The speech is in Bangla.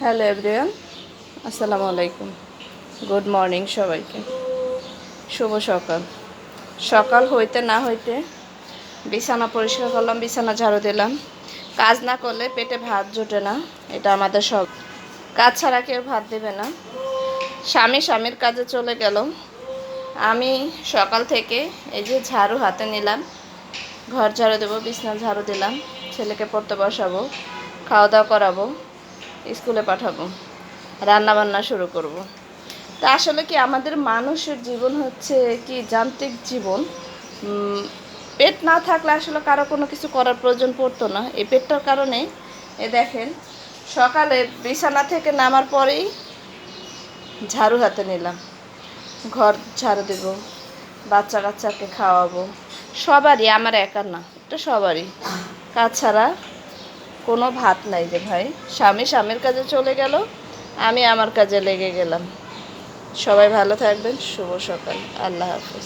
হ্যালো এভরিওয়ান, আসসালামু আলাইকুম। গুড মর্নিং সবাইকে। শুভ সকাল। সকাল হইতে না হইতে বিছানা পরিষ্কার করলাম, বিছানা ঝাড়ু দিলাম। কাজ না করলে পেটে ভাত জোটে না, এটা আমাদের সব। কাজ ছাড়া কেউ ভাত দেবে না। স্বামীর কাজে চলে গেল। আমি সকাল থেকে এই যে ঝাড়ু হাতে নিলাম, ঘর ঝাড়ু দেবো, বিছানা ঝাড়ু দিলাম, ছেলেকে পড়তে বসাবো, খাওয়া দাওয়া করাবো, স্কুলে পাঠাবো, রান্না বান্না শুরু করব। তা আসলে কি আমাদের মানুষের জীবন হচ্ছে কি যান্ত্রিক জীবন। পেট না থাকলে আসলে কারো কোনো কিছু করার প্রয়োজন পড়তো না। এই পেটটার কারণে দেখেন, সকালে বিছানা থেকে নামার পরেই ঝাড়ু হাতে নিলাম, ঘর ঝাড়ু দেব, বাচ্চা কাচ্চাকে খাওয়াবো। সবারই, আমার একার না, এটা সবারই। কাজ ছাড়া কোনো ভাত নাই যে ভাই। স্বামীর কাজে চলে গেল, আমি আমার কাজে লেগে গেলাম। সবাই ভালো থাকবেন। শুভ সকাল। আল্লাহ হাফেজ।